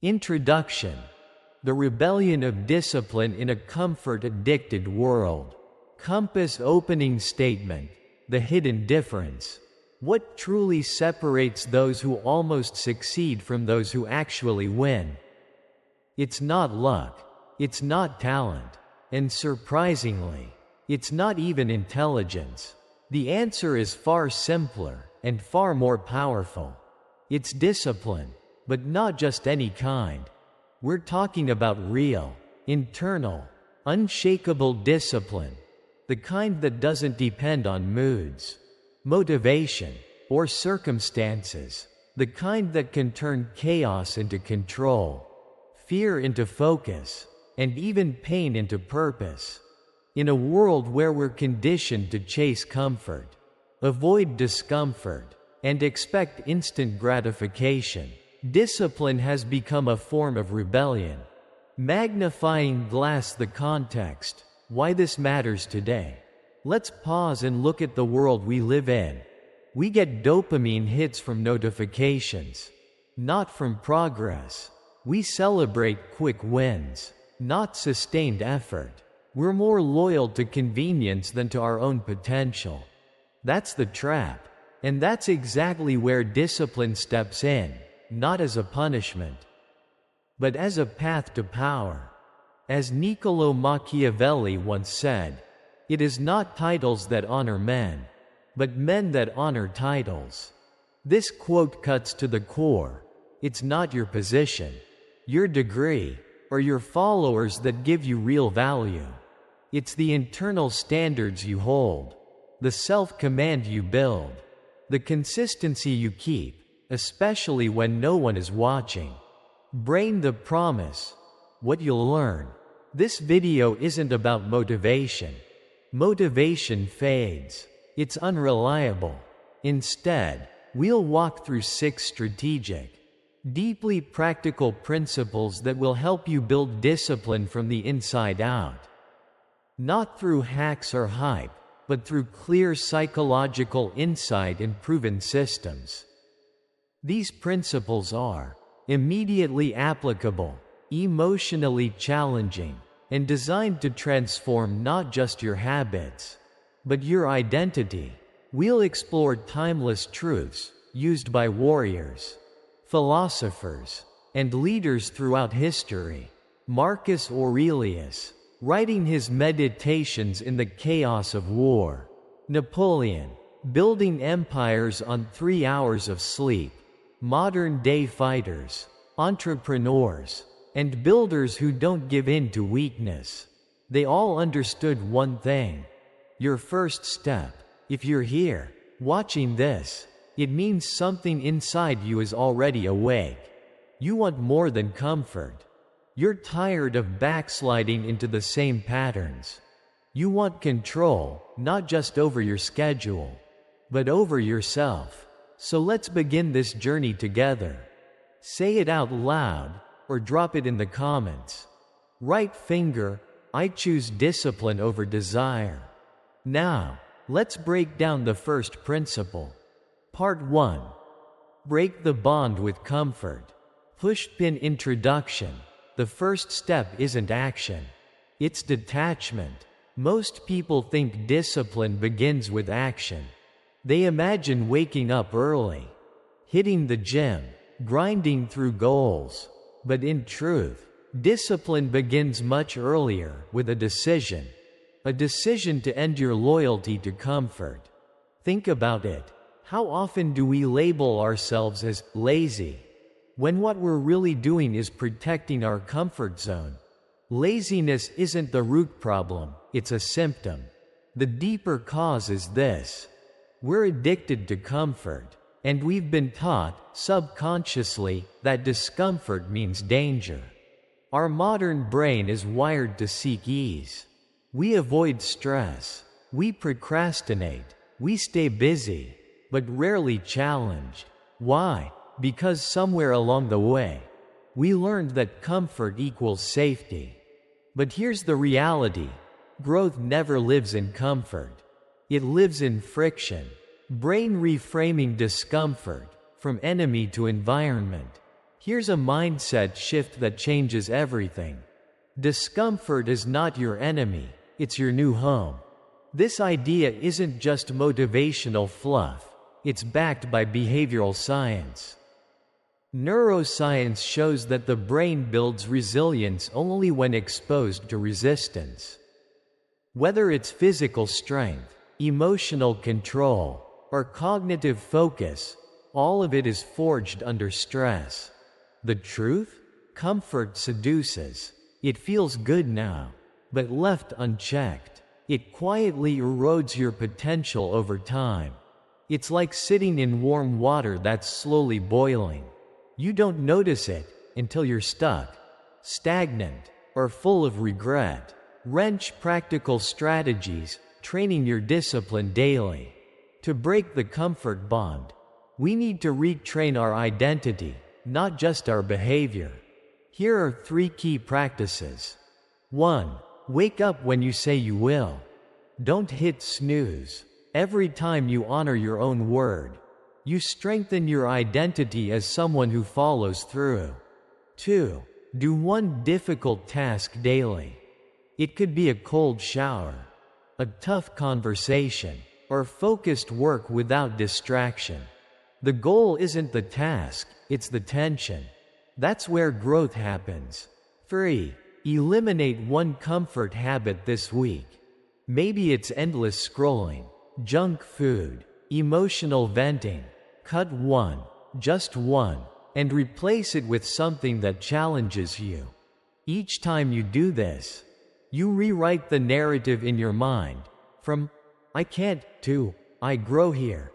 Introduction. The rebellion of discipline in a comfort-addicted world. Compass opening statement. The hidden difference. What truly separates those who almost succeed from those who actually win? It's not luck. It's not talent. And surprisingly, it's not even intelligence. The answer is far simpler and far more powerful. It's discipline, but not just any kind. We're talking about real, internal, unshakable discipline. The kind that doesn't depend on moods, motivation, or circumstances. The kind that can turn chaos into control, fear into focus, and even pain into purpose. In a world where we're conditioned to chase comfort, avoid discomfort, and expect instant gratification, discipline has become a form of rebellion. Magnifying glass the context. Why this matters today. Let's pause and look at the world we live in. We get dopamine hits from notifications, not from progress. We celebrate quick wins, not sustained effort. We're more loyal to convenience than to our own potential. That's the trap. And that's exactly where discipline steps in, not as a punishment, but as a path to power. As Niccolò Machiavelli once said, "It is not titles that honor men, but men that honor titles." This quote cuts to the core. It's not your position, your degree, or your followers that give you real value. It's the internal standards you hold, the self-command you build, the consistency you keep, especially when no one is watching. Brain the promise. What you'll learn. This video isn't about motivation. Motivation fades. It's unreliable. Instead, we'll walk through 6 strategic, deeply practical principles that will help you build discipline from the inside out. Not through hacks or hype, but through clear psychological insight and proven systems. These principles are immediately applicable, emotionally challenging, and designed to transform not just your habits, but your identity. We'll explore timeless truths used by warriors, philosophers, and leaders throughout history. Marcus Aurelius, writing his Meditations in the Chaos of War. Napoleon, building empires on 3 hours of sleep. Modern-day fighters, entrepreneurs, and builders who don't give in to weakness. They all understood one thing. Your first step. If you're here, watching this, it means something inside you is already awake. You want more than comfort. You're tired of backsliding into the same patterns. You want control, not just over your schedule, but over yourself. So let's begin this journey together. Say it out loud, or drop it in the comments. Right finger, I choose discipline over desire. Now, let's break down the first principle. Part 1. Break the bond with comfort. Pushpin introduction. The first step isn't action. It's detachment. Most people think discipline begins with action. They imagine waking up early, hitting the gym, grinding through goals. But in truth, discipline begins much earlier with a decision. A decision to end your loyalty to comfort. Think about it. How often do we label ourselves as lazy, when what we're really doing is protecting our comfort zone? Laziness isn't the root problem, it's a symptom. The deeper cause is this. We're addicted to comfort, and we've been taught, subconsciously, that discomfort means danger. Our modern brain is wired to seek ease. We avoid stress. We procrastinate. We stay busy, but rarely challenged. Why? Because somewhere along the way, we learned that comfort equals safety. But here's the reality. Growth never lives in comfort. It lives in friction. Brain reframing discomfort from enemy to environment, Here's a mindset shift that changes everything. Discomfort is not your enemy, it's your new home. This idea isn't just motivational fluff, it's backed by behavioral science. Neuroscience shows that the brain builds resilience only when exposed to resistance. Whether it's physical strength, emotional control, or cognitive focus, all of it is forged under stress. The truth? Comfort seduces. It feels good now, but left unchecked, it quietly erodes your potential over time. It's like sitting in warm water that's slowly boiling. You don't notice it until you're stuck, stagnant, or full of regret. Wrench practical strategies, training your discipline daily. To break the comfort bond, we need to retrain our identity, not just our behavior. Here are 3 key practices. 1. Wake up when you say you will. Don't hit snooze. Every time you honor your own word, you strengthen your identity as someone who follows through. 2. Do one difficult task daily. It could be a cold shower, a tough conversation, or focused work without distraction. The goal isn't the task, it's the tension. That's where growth happens. 3. Eliminate one comfort habit this week. Maybe it's endless scrolling, junk food, emotional venting. Cut one, just one, and replace it with something that challenges you. Each time you do this, you rewrite the narrative in your mind, from "I can't" to "I grow here."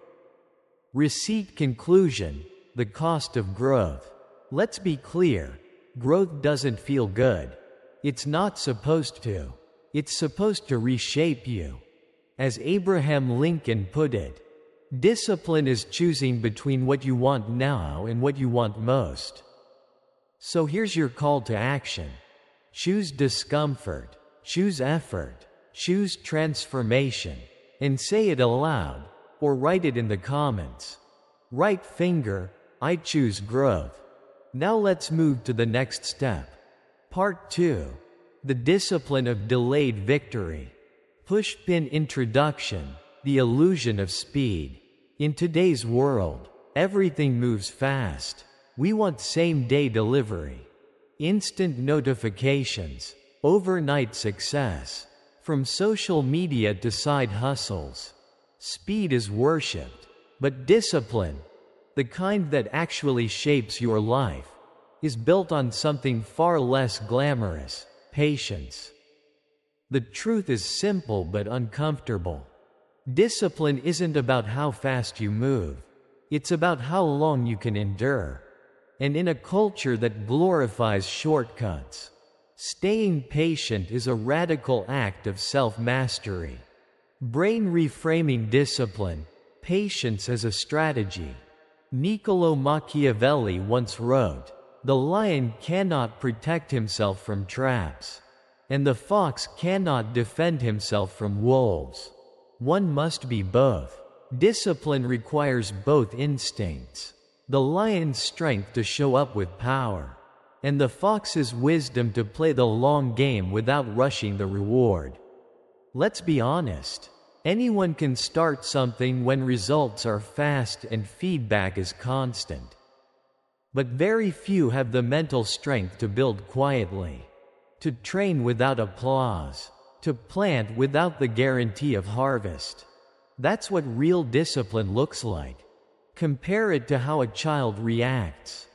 Receipt conclusion, the cost of growth. Let's be clear, growth doesn't feel good. It's not supposed to. It's supposed to reshape you. As Abraham Lincoln put it, discipline is choosing between what you want now and what you want most. So here's your call to action. Choose discomfort, choose effort, choose transformation, and say it aloud, or write it in the comments. Right finger, I choose growth. Now let's move to the next step. Part 2. The discipline of delayed victory. Pushpin introduction, the illusion of speed. In today's world, everything moves fast. We want same-day delivery, instant notifications, overnight success. From social media to side hustles, speed is worshipped. But discipline, the kind that actually shapes your life, is built on something far less glamorous: patience. The truth is simple but uncomfortable. Discipline isn't about how fast you move. It's about how long you can endure. And in a culture that glorifies shortcuts, staying patient is a radical act of self-mastery. Brain reframing discipline, patience as a strategy. Niccolò Machiavelli once wrote, "The lion cannot protect himself from traps, and the fox cannot defend himself from wolves." One must be both. Discipline requires both instincts: the lion's strength to show up with power, and the fox's wisdom to play the long game without rushing the reward. Let's be honest. Anyone can start something when results are fast and feedback is constant. But very few have the mental strength to build quietly, to train without applause, to plant without the guarantee of harvest. That's what real discipline looks like. Compare it to how a child reacts.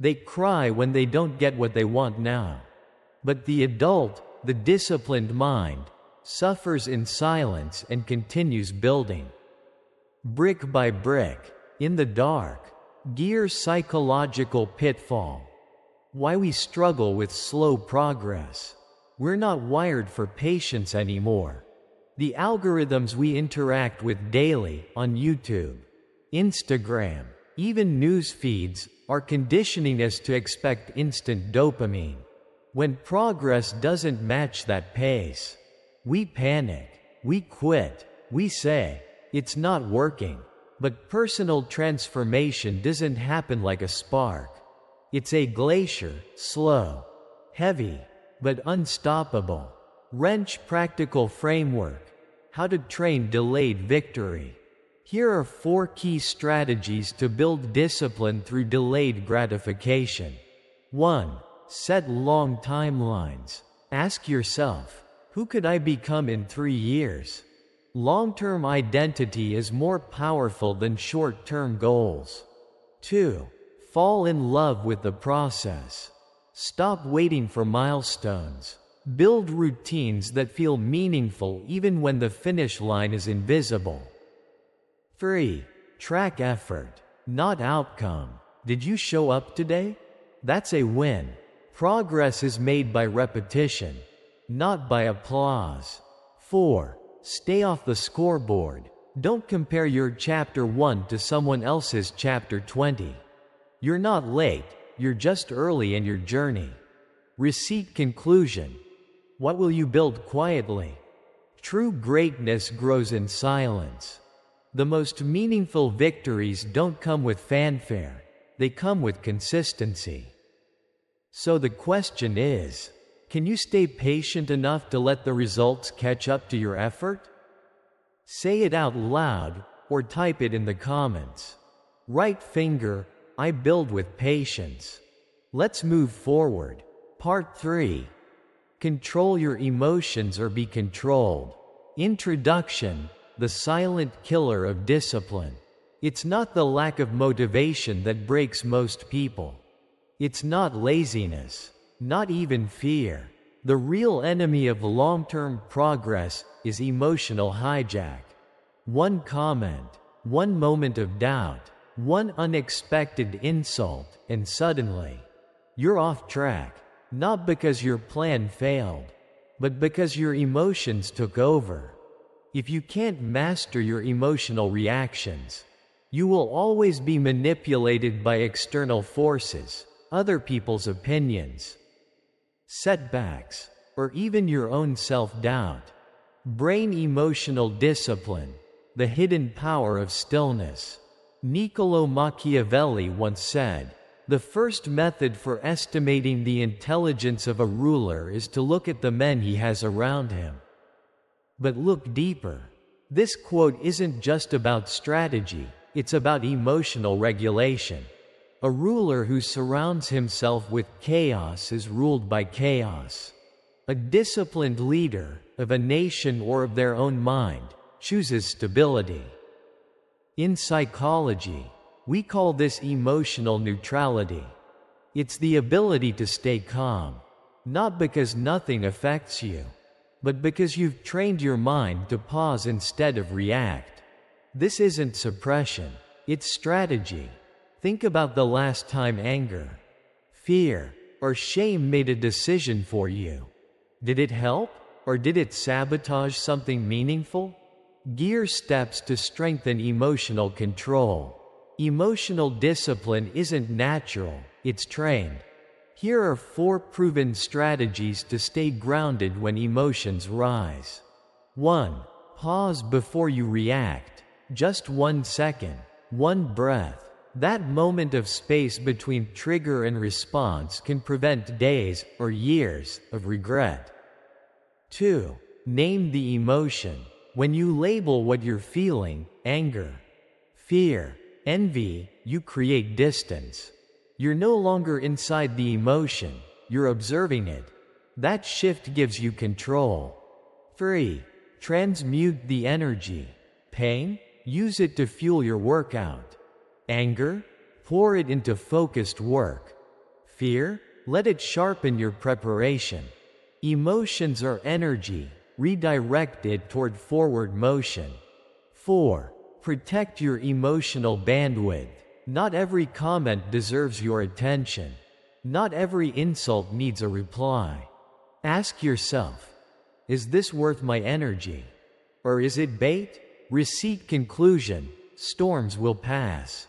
They cry when they don't get what they want now. But the adult, the disciplined mind, suffers in silence and continues building. Brick by brick, in the dark. Gear's psychological pitfall. Why we struggle with slow progress. We're not wired for patience anymore. The algorithms we interact with daily, on YouTube, Instagram, even news feeds, are conditioning us to expect instant dopamine. When progress doesn't match that pace, we panic, we quit, we say, "It's not working." But personal transformation doesn't happen like a spark. It's a glacier, slow, heavy, but unstoppable. Wrench practical framework. How to train delayed victory. Here are 4 key strategies to build discipline through delayed gratification. 1. Set long timelines. Ask yourself, who could I become in 3 years? Long-term identity is more powerful than short-term goals. 2. Fall in love with the process. Stop waiting for milestones. Build routines that feel meaningful even when the finish line is invisible. 3. Track effort, not outcome. Did you show up today? That's a win. Progress is made by repetition, not by applause. 4. Stay off the scoreboard. Don't compare your chapter 1 to someone else's chapter 20. You're not late, you're just early in your journey. Receipt conclusion. What will you build quietly? True greatness grows in silence. The most meaningful victories don't come with fanfare, they come with consistency. So the question is, can you stay patient enough to let the results catch up to your effort? Say it out loud or type it in the comments. Right finger, I build with patience. Let's move forward. Part 3. Control your emotions or be controlled. Introduction. The silent killer of discipline. It's not the lack of motivation that breaks most people. It's not laziness, not even fear. The real enemy of long-term progress is emotional hijack. One comment, one moment of doubt, one unexpected insult, and suddenly, you're off track. Not because your plan failed, but because your emotions took over. If you can't master your emotional reactions, you will always be manipulated by external forces, other people's opinions, setbacks, or even your own self-doubt. Brain emotional discipline, the hidden power of stillness. Niccolò Machiavelli once said, "The first method for estimating the intelligence of a ruler is to look at the men he has around him." But look deeper. This quote isn't just about strategy, it's about emotional regulation. A ruler who surrounds himself with chaos is ruled by chaos. A disciplined leader, of a nation or of their own mind, chooses stability. In psychology, we call this emotional neutrality. It's the ability to stay calm, not because nothing affects you, but because you've trained your mind to pause instead of react. This isn't suppression, it's strategy. Think about the last time anger, fear, or shame made a decision for you. Did it help, or did it sabotage something meaningful? Gear steps to strengthen emotional control. Emotional discipline isn't natural, it's trained. Here are 4 proven strategies to stay grounded when emotions rise. 1. Pause before you react. Just 1 second, 1 breath. That moment of space between trigger and response can prevent days or years of regret. 2. Name the emotion. When you label what you're feeling, anger, fear, envy, you create distance. You're no longer inside the emotion, you're observing it. That shift gives you control. 3. Transmute the energy. Pain? Use it to fuel your workout. Anger? Pour it into focused work. Fear? Let it sharpen your preparation. Emotions are energy. Redirect it toward forward motion. 4. Protect your emotional bandwidth. Not every comment deserves your attention. Not every insult needs a reply. Ask yourself, is this worth my energy? Or is it bait? Receipt conclusion, storms will pass.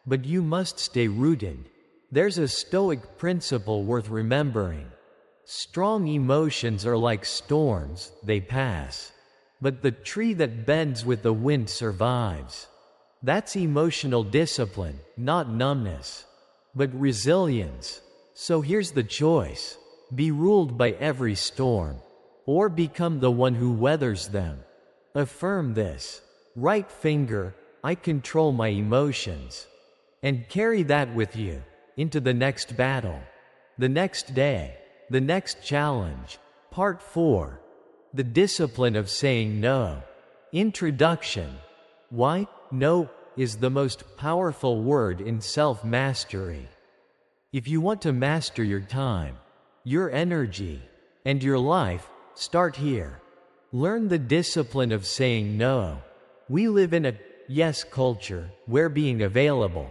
But you must stay rooted. There's a Stoic principle worth remembering. Strong emotions are like storms, they pass. But the tree that bends with the wind survives. That's emotional discipline, not numbness. but resilience. So here's the choice: be ruled by every storm, or become the one who weathers them. Affirm this. Right finger, I control my emotions. And carry that with you into the next battle, the next day, the next challenge. Part 4. The discipline of saying no. Introduction. Why no is the most powerful word in self-mastery. If you want to master your time, your energy, and your life, start here. Learn the discipline of saying no. We live in a yes culture where being available,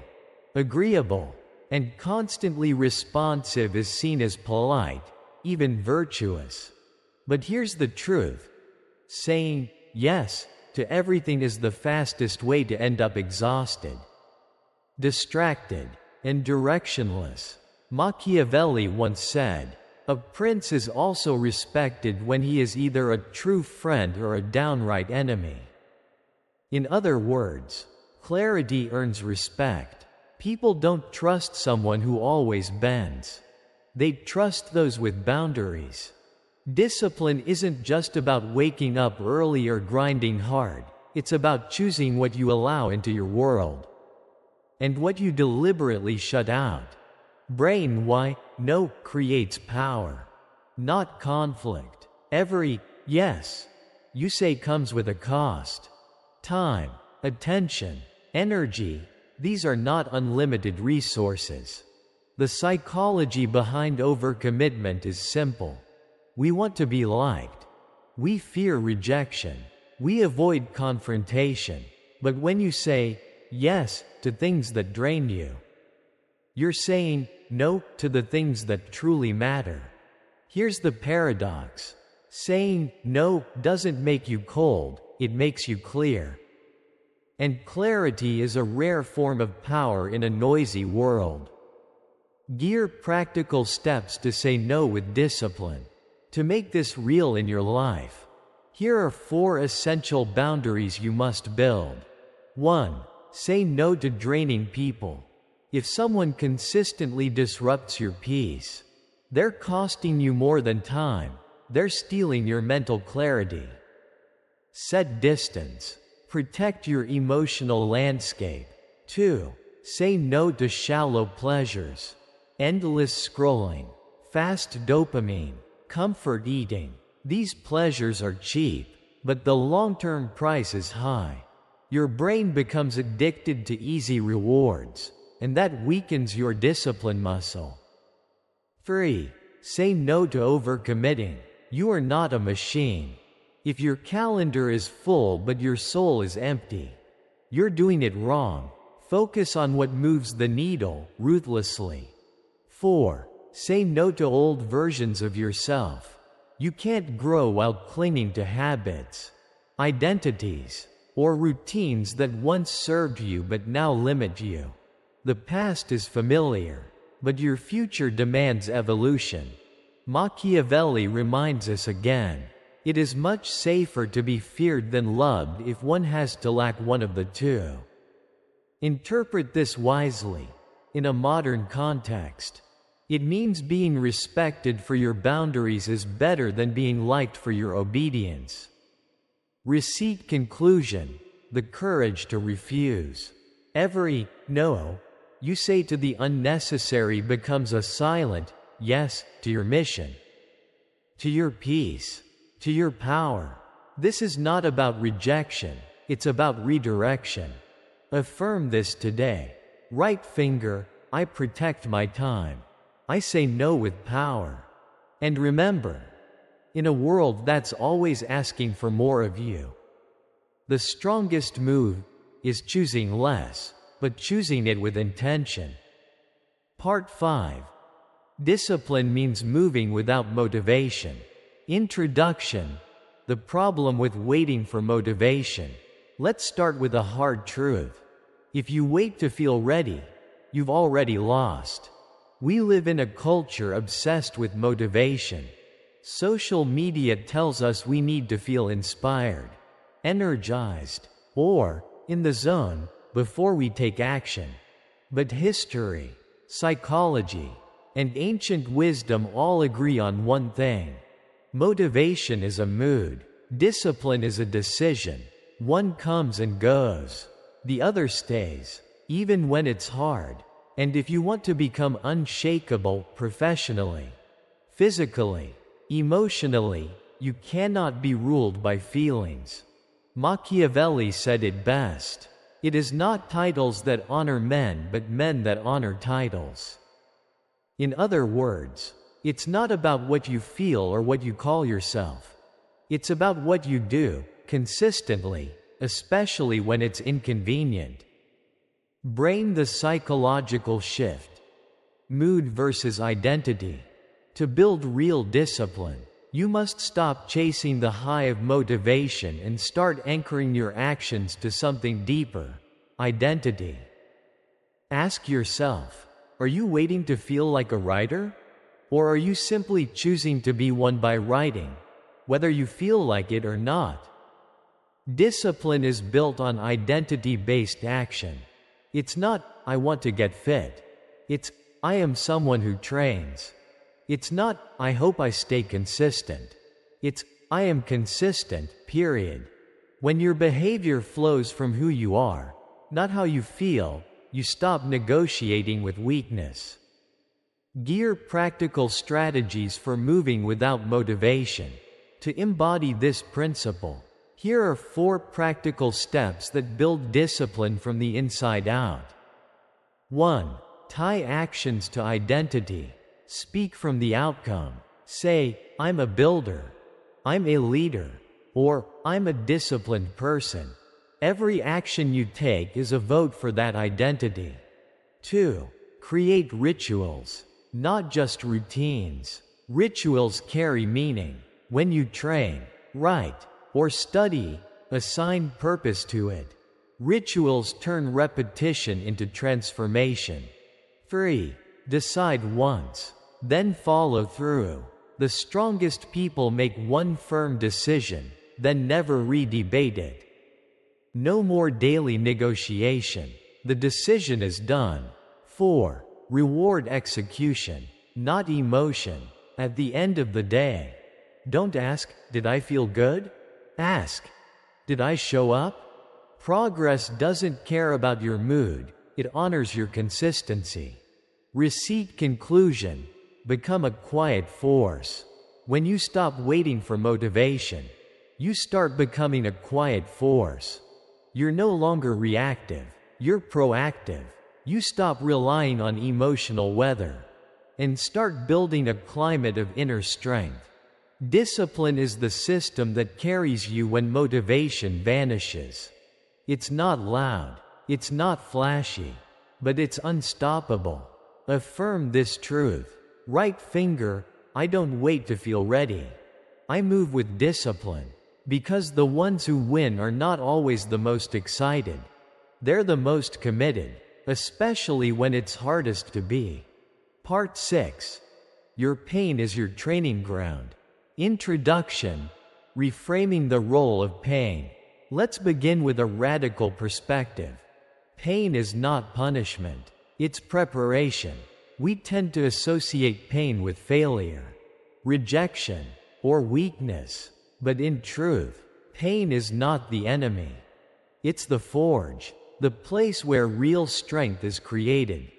agreeable, and constantly responsive is seen as polite, even virtuous. But here's the truth. Saying yes to everything is the fastest way to end up exhausted, distracted, and directionless. Machiavelli once said, "A prince is also respected when he is either a true friend or a downright enemy." In other words, clarity earns respect. People don't trust someone who always bends. They trust those with boundaries. Discipline isn't just about waking up early or grinding hard. It's about choosing what you allow into your world and what you deliberately shut out. Brain why no creates power, not conflict. Every yes you say comes with a cost. Time, attention, energy, these are not unlimited resources. The psychology behind overcommitment is simple. We want to be liked. We fear rejection. We avoid confrontation. But when you say yes to things that drain you, you're saying no to the things that truly matter. Here's the paradox. Saying no doesn't make you cold, it makes you clear. And clarity is a rare form of power in a noisy world. Gear practical steps to say no with discipline. To make this real in your life, here are 4 essential boundaries you must build. 1. Say no to draining people. If someone consistently disrupts your peace, they're costing you more than time. They're stealing your mental clarity. Set distance. Protect your emotional landscape. 2. Say no to shallow pleasures. Endless scrolling, fast dopamine, comfort eating. These pleasures are cheap, but the long-term price is high. Your brain becomes addicted to easy rewards, and that weakens your discipline muscle. 3. Say no to overcommitting. You are not a machine. If your calendar is full but your soul is empty, you're doing it wrong. Focus on what moves the needle ruthlessly. 4. Say no to old versions of yourself. You can't grow while clinging to habits, identities, or routines that once served you but now limit you. The past is familiar, but your future demands evolution. Machiavelli reminds us again, it is much safer to be feared than loved if one has to lack one of the two. Interpret this wisely. In a modern context, it means being respected for your boundaries is better than being liked for your obedience. Receipt conclusion. The courage to refuse. Every no you say to the unnecessary becomes a silent yes to your mission, to your peace, to your power. This is not about rejection, it's about redirection. Affirm this today. Right finger, I protect my time. I say no with power. And remember, in a world that's always asking for more of you, the strongest move is choosing less, but choosing it with intention. Part 5. Discipline means moving without motivation. Introduction. The problem with waiting for motivation. Let's start with a hard truth. If you wait to feel ready, you've already lost. We live in a culture obsessed with motivation. Social media tells us we need to feel inspired, energized, or in the zone before we take action. But history, psychology, and ancient wisdom all agree on one thing. Motivation is a mood. Discipline is a decision. One comes and goes. The other stays, even when it's hard. And if you want to become unshakable professionally, physically, emotionally, you cannot be ruled by feelings. Machiavelli said it best. It is not titles that honor men but men that honor titles. In other words, it's not about what you feel or what you call yourself. It's about what you do, consistently, especially when it's inconvenient. Brain the psychological shift. Mood versus identity. To build real discipline, you must stop chasing the high of motivation and start anchoring your actions to something deeper, identity. Ask yourself, are you waiting to feel like a writer? Or are you simply choosing to be one by writing, whether you feel like it or not? Discipline is built on identity-based action. It's not, I want to get fit. It's, I am someone who trains. It's not, I hope I stay consistent. It's, I am consistent, period. When your behavior flows from who you are, not how you feel, you stop negotiating with weakness. Gear practical strategies for moving without motivation. To embody this principle, here are 4 practical steps that build discipline from the inside out. 1. Tie actions to identity. Speak from the outcome. Say, I'm a builder, I'm a leader, or I'm a disciplined person. Every action you take is a vote for that identity. 2. Create rituals, not just routines. Rituals carry meaning. When you train, write, or study, assign purpose to it. Rituals turn repetition into transformation. 3. Decide once, then follow through. The strongest people make one firm decision, then never re-debate it. No more daily negotiation. The decision is done. 4. Reward execution, not emotion. At the end of the day, don't ask, did I feel good? Ask, did I show up? Progress doesn't care about your mood, it honors your consistency. Receipt conclusion. Become a quiet force. When you stop waiting for motivation, you start becoming a quiet force. You're no longer reactive, you're proactive. You stop relying on emotional weather and start building a climate of inner strength. Discipline is the system that carries you when motivation vanishes. It's not loud, it's not flashy, but it's unstoppable. Affirm this truth. Right finger, I don't wait to feel ready. I move with discipline, because the ones who win are not always the most excited. They're the most committed, especially when it's hardest to be. Part 6. Your pain is your training ground. Introduction. Reframing the role of pain. Let's begin with a radical perspective. Pain is not punishment, it's preparation. We tend to associate pain with failure, rejection, or weakness. But in truth, pain is not the enemy. It's the forge, the place where real strength is created.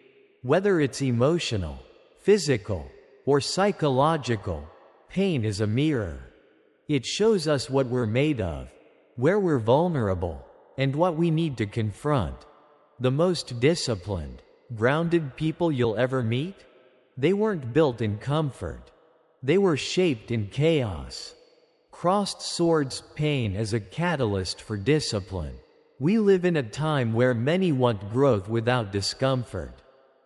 Whether it's emotional, physical, or psychological, pain is a mirror. It shows us what we're made of, where we're vulnerable, and what we need to confront. The most disciplined, grounded people you'll ever meet? They weren't built in comfort. They were shaped in chaos. Crossed swords. Pain as a catalyst for discipline. We live in a time where many want growth without discomfort,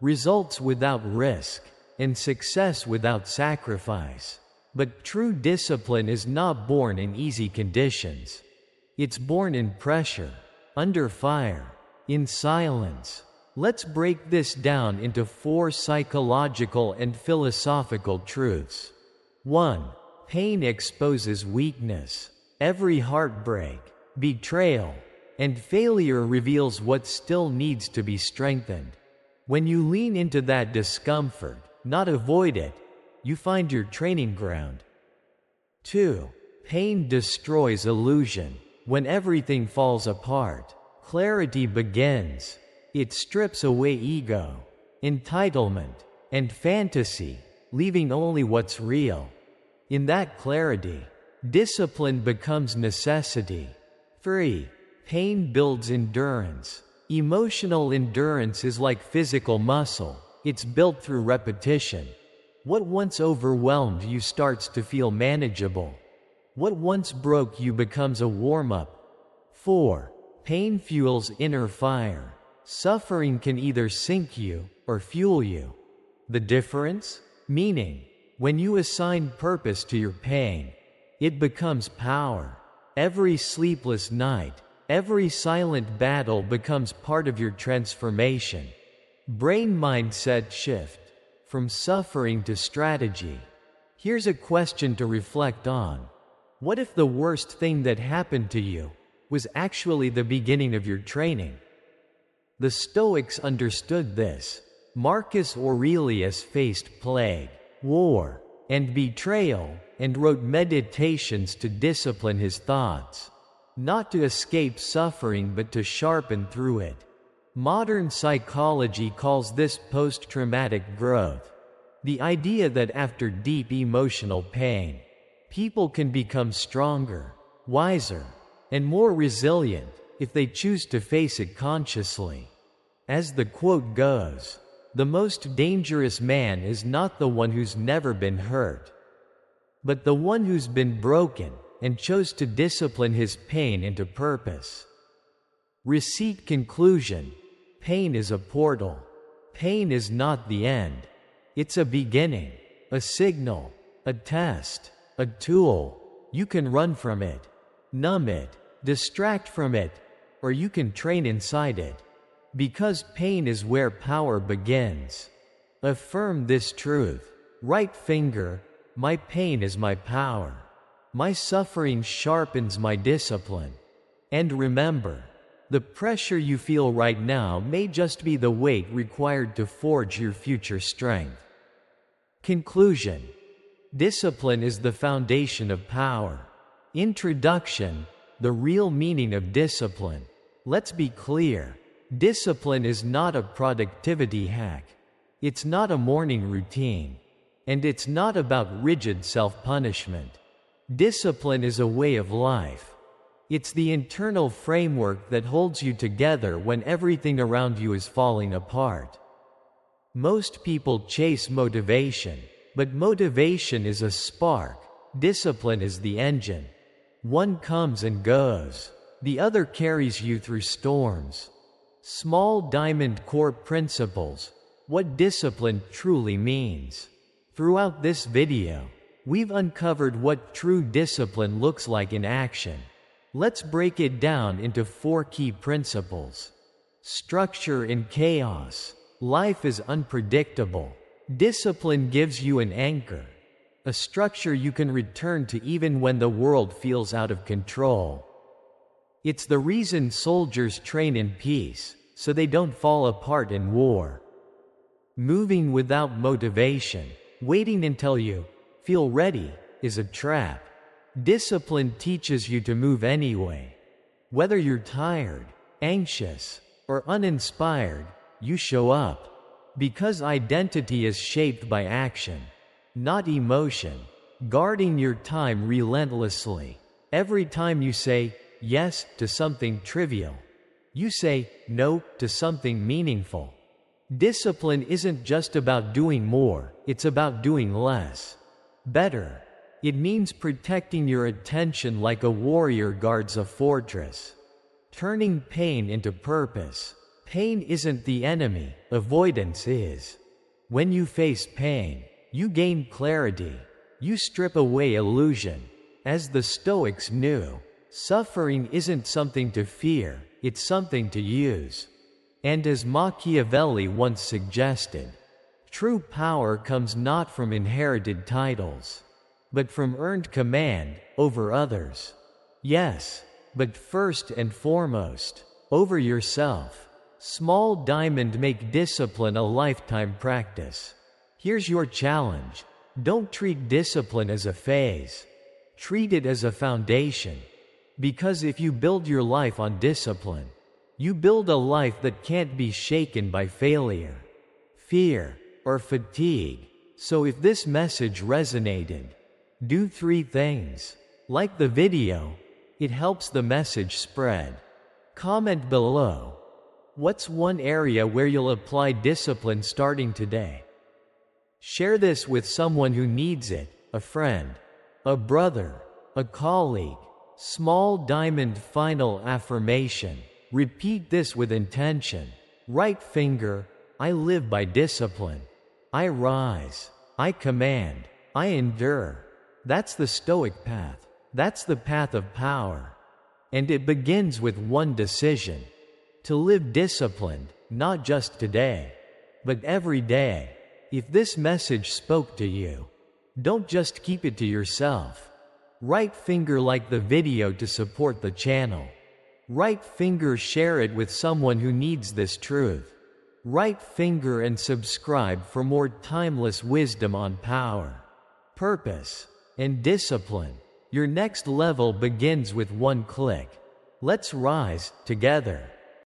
results without risk, and success without sacrifice. But true discipline is not born in easy conditions. It's born in pressure, under fire, in silence. Let's break this down into 4 psychological and philosophical truths. 1. Pain exposes weakness. Every heartbreak, betrayal, and failure reveals what still needs to be strengthened. When you lean into that discomfort, not avoid it, you find your training ground. 2. Pain destroys illusion. When everything falls apart, clarity begins. It strips away ego, entitlement, and fantasy, leaving only what's real. In that clarity, discipline becomes necessity. 3. Pain builds endurance. Emotional endurance is like physical muscle. It's built through repetition. What once overwhelmed you starts to feel manageable. What once broke you becomes a warm-up. 4. Pain fuels inner fire. Suffering can either sink you or fuel you. The difference? Meaning. When you assign purpose to your pain, it becomes power. Every sleepless night, every silent battle becomes part of your transformation. Brain mindset shift. From suffering to strategy. Here's a question to reflect on. What if the worst thing that happened to you was actually the beginning of your training? The Stoics understood this. Marcus Aurelius faced plague, war, and betrayal, and wrote meditations to discipline his thoughts. Not to escape suffering but to sharpen through it. Modern psychology calls this post-traumatic growth. The idea that after deep emotional pain, people can become stronger, wiser, and more resilient if they choose to face it consciously. As the quote goes, the most dangerous man is not the one who's never been hurt, but the one who's been broken and chose to discipline his pain into purpose. Receipt conclusion. Pain is a portal. Pain is not the end. It's a beginning, a signal, a test, a tool. You can run from it, numb it, distract from it, or you can train inside it. Because pain is where power begins. Affirm this truth. Right finger, my pain is my power. My suffering sharpens my discipline. And remember, the pressure you feel right now may just be the weight required to forge your future strength. Conclusion. Discipline is the foundation of power. Introduction. The real meaning of discipline. Let's be clear. Discipline is not a productivity hack. It's not a morning routine. And it's not about rigid self-punishment. Discipline is a way of life. It's the internal framework that holds you together when everything around you is falling apart. Most people chase motivation, but motivation is a spark. Discipline is the engine. One comes and goes. The other carries you through storms. Small diamond core principles. What discipline truly means. Throughout this video, we've uncovered what true discipline looks like in action. Let's break it down into 4 key principles. Structure in chaos. Life is unpredictable. Discipline gives you an anchor, a structure you can return to even when the world feels out of control. It's the reason soldiers train in peace, so they don't fall apart in war. Moving without motivation, waiting until you feel ready, is a trap. Discipline teaches you to move anyway. Whether you're tired, anxious, or uninspired, you show up. Because identity is shaped by action, not emotion. Guarding your time relentlessly. Every time you say yes to something trivial, you say no to something meaningful. Discipline isn't just about doing more, it's about doing less. Better. It means protecting your attention like a warrior guards a fortress. Turning pain into purpose. Pain isn't the enemy, avoidance is. When you face pain, you gain clarity. You strip away illusion. As the Stoics knew, suffering isn't something to fear, it's something to use. And as Machiavelli once suggested, true power comes not from inherited titles, but from earned command over others. Yes, but first and foremost, over yourself. Small diamond make discipline a lifetime practice. Here's your challenge. Don't treat discipline as a phase. Treat it as a foundation. Because if you build your life on discipline, you build a life that can't be shaken by failure, fear, or fatigue. So if this message resonated, do 3 things. Like the video, it helps the message spread. Comment below. What's one area where you'll apply discipline starting today? Share this with someone who needs it, a friend, a brother, a colleague. Small diamond final affirmation. Repeat this with intention. Right finger, I live by discipline. I rise. I command. I endure. That's the Stoic path. That's the path of power. And it begins with one decision. To live disciplined, not just today, but every day. If this message spoke to you, don't just keep it to yourself. Right finger like the video to support the channel. Right finger share it with someone who needs this truth. Right finger and subscribe for more timeless wisdom on power, purpose, and discipline. Your next level begins with one click. Let's rise together.